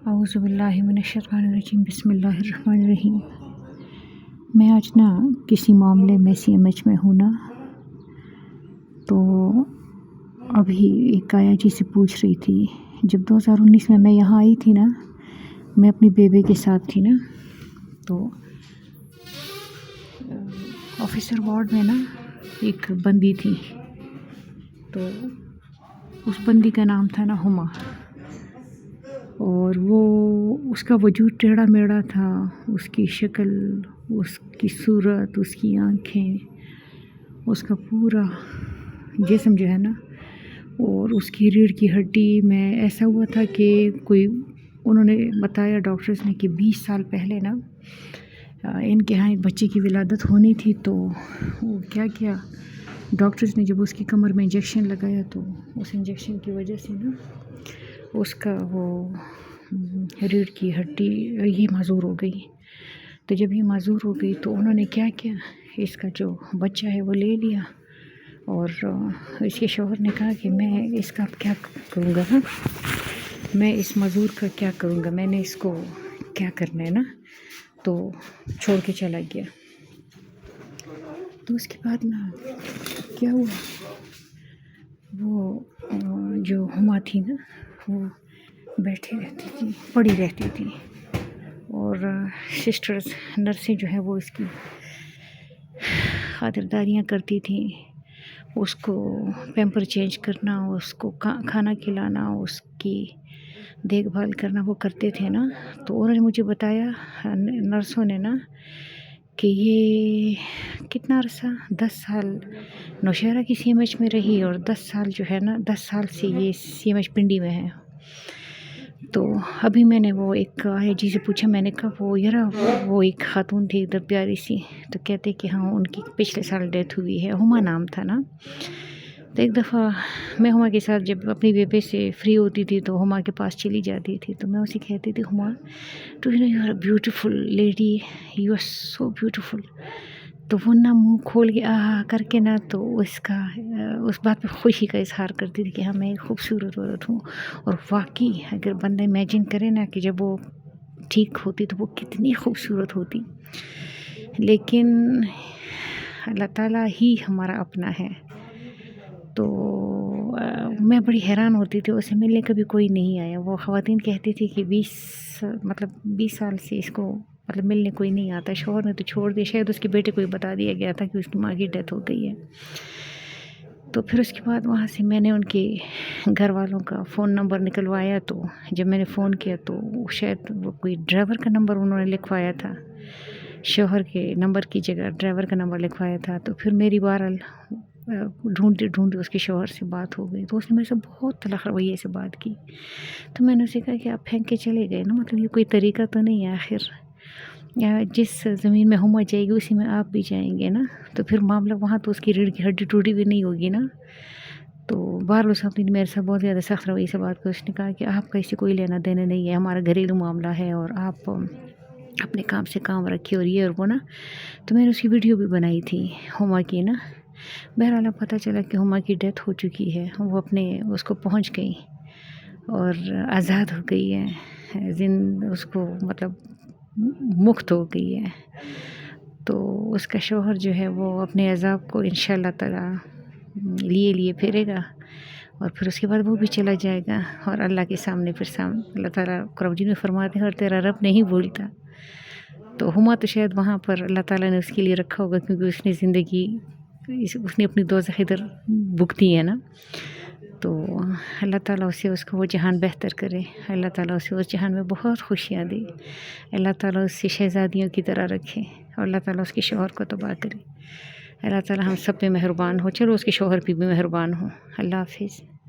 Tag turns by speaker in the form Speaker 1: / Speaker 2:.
Speaker 1: اعوذ باللہ من الشیطان الرجیم، بسم اللہ الرحمن الرحیم۔ میں آج کسی معاملے میں CMH میں ہوں تو ابھی ایک آیا جی سے پوچھ رہی تھی، جب 2019 میں یہاں آئی تھی میں اپنی بیبی کے ساتھ تھی تو آفیسر وارڈ میں ایک بندی تھی، تو اس بندی کا نام تھا ہما، اور وہ اس کا وجود ٹیڑھا میڑھا تھا، اس کی شکل، اس کی صورت، اس کی آنکھیں، اس کا پورا جسم جو ہے اور اس کی ریڑھ کی ہڈی میں ایسا ہوا تھا کہ انہوں نے بتایا ڈاکٹرز نے کہ 20 سال پہلے ان کے ہاں ایک بچے کی ولادت ہونی تھی، تو وہ کیا ڈاکٹرز نے جب اس کی کمر میں انجیکشن لگایا تو اس انجیکشن کی وجہ سے اس کا وہ ریڑھ کی ہڈی یہ معذور ہو گئی۔ تو جب یہ معذور ہو گئی تو انہوں نے کیا اس کا جو بچہ ہے وہ لے لیا، اور اس کے شوہر نے کہا کہ میں اس کا کیا کروں گا، میں اس معذور کا کیا کروں گا، میں نے اس کو کیا کرنا ہے تو چھوڑ کے چلا گیا۔ تو اس کے بعد کیا ہوا، وہ جو ہما تھی وہ بیٹھی رہتی تھی، پڑی رہتی تھی، اور سسٹرز نرسیں جو ہیں وہ اس کی خاطرداریاں کرتی تھیں، اس کو پیمپر چینج کرنا، اس کو کھانا کھلانا، اس کی دیکھ بھال کرنا وہ کرتے تھے تو انہوں نے مجھے بتایا نرسوں نے کہ یہ کتنا عرصہ 10 سال نوشہرہ کی CMH میں رہی، اور 10 سال جو ہے 10 سال سے یہ CMH پنڈی میں ہے۔ تو ابھی میں نے وہ ایک جی سے پوچھا، میں نے کہا وہ ایک خاتون تھی ادھر پیاری سی، تو کہتے کہ ہاں ان کی پچھلے سال ڈیتھ ہوئی ہے، ہما نام تھا تو ایک دفعہ میں ہما کے ساتھ جب اپنی بیبی سے فری ہوتی تھی تو ہما کے پاس چلی جاتی تھی، تو میں اسے کہتی تھی Huma to you are beautiful lady, you are so beautiful. تو وہ منہ کھول کے کر کے تو اس بات پہ خوشی کا اظہار کرتی تھی کہ ہاں میں ایک خوبصورت عورت ہوں، اور واقعی اگر بندہ امیجن کرے کہ جب وہ ٹھیک ہوتی تو وہ کتنی خوبصورت ہوتی، لیکن اللہ تعالیٰ ہی ہمارا اپنا ہے۔ تو میں بڑی حیران ہوتی تھی، اسے ملنے کبھی کوئی نہیں آیا۔ وہ خواتین کہتی تھی کہ 20 سال سے اس کو ملنے کوئی نہیں آتا، شوہر نے تو چھوڑ دیا، شاید اس کے بیٹے کو ہی بتا دیا گیا تھا کہ اس کی ماں کی ڈیتھ ہو گئی ہے۔ تو پھر اس کے بعد وہاں سے میں نے ان کے گھر والوں کا فون نمبر نکلوایا، تو جب میں نے فون کیا تو شاید وہ کوئی ڈرائیور کا نمبر انہوں نے لکھوایا تھا، شوہر کے نمبر کی جگہ ڈرائیور کا نمبر لکھوایا تھا۔ تو پھر میری بہرحال ڈھونڈتے اس کے شوہر سے بات ہو گئی، تو اس نے میرے سے بہت تلخ رویے سے بات کی۔ تو میں نے اسے کہا کہ آپ پھینک کے چلے گئے یہ کوئی طریقہ تو نہیں ہے، آخر جس زمین میں ہما جائے گی اسی میں آپ بھی جائیں گے تو پھر معاملہ وہاں تو اس کی ریڑھ کی ہڈی ٹوٹی بھی نہیں ہوگی تو بہرحال اس نے میرے سے بہت زیادہ سخت رویے سے بات کی۔ اس نے کہا کہ آپ کا اس سے کوئی لینا دینا نہیں ہے، ہمارا گھریلو معاملہ ہے، اور آپ اپنے کام سے کام رکھیے، اور یہ اور وہ تو میں نے اس کی ویڈیو بھی بنائی تھی ہما کی بہرحال اب پتہ چلا کہ ہما کی ڈیتھ ہو چکی ہے، وہ اس کو پہنچ گئی اور آزاد ہو گئی ہے، اس کو مکت ہو گئی ہے۔ تو اس کا شوہر جو ہے وہ اپنے عذاب کو انشاءاللہ تعالی لیے پھرے گا، اور پھر اس کے بعد وہ بھی چلا جائے گا، اور اللہ کے سامنے اللہ تعالیٰ قرآن مجید میں فرماتے ہیں اور تیرا رب نہیں بھولتا۔ تو ہما تو شاید وہاں پر اللہ تعالیٰ نے اس کے لیے رکھا ہوگا، کیونکہ اس نے اپنی دوزخ ادھر بھگتی ہے تو اللہ تعالیٰ اس کو وہ جہان بہتر کرے، اللہ تعالیٰ اسے اس جہان میں بہت خوشیاں دے، اللہ تعالیٰ اس سے شہزادیوں کی طرح رکھے، اور اللہ تعالیٰ اس کے شوہر کو تباہ کرے۔ اللہ تعالیٰ ہم سب پہ مہربان ہو، چلو اس کے شوہر پہ بھی مہربان ہو۔ اللہ حافظ۔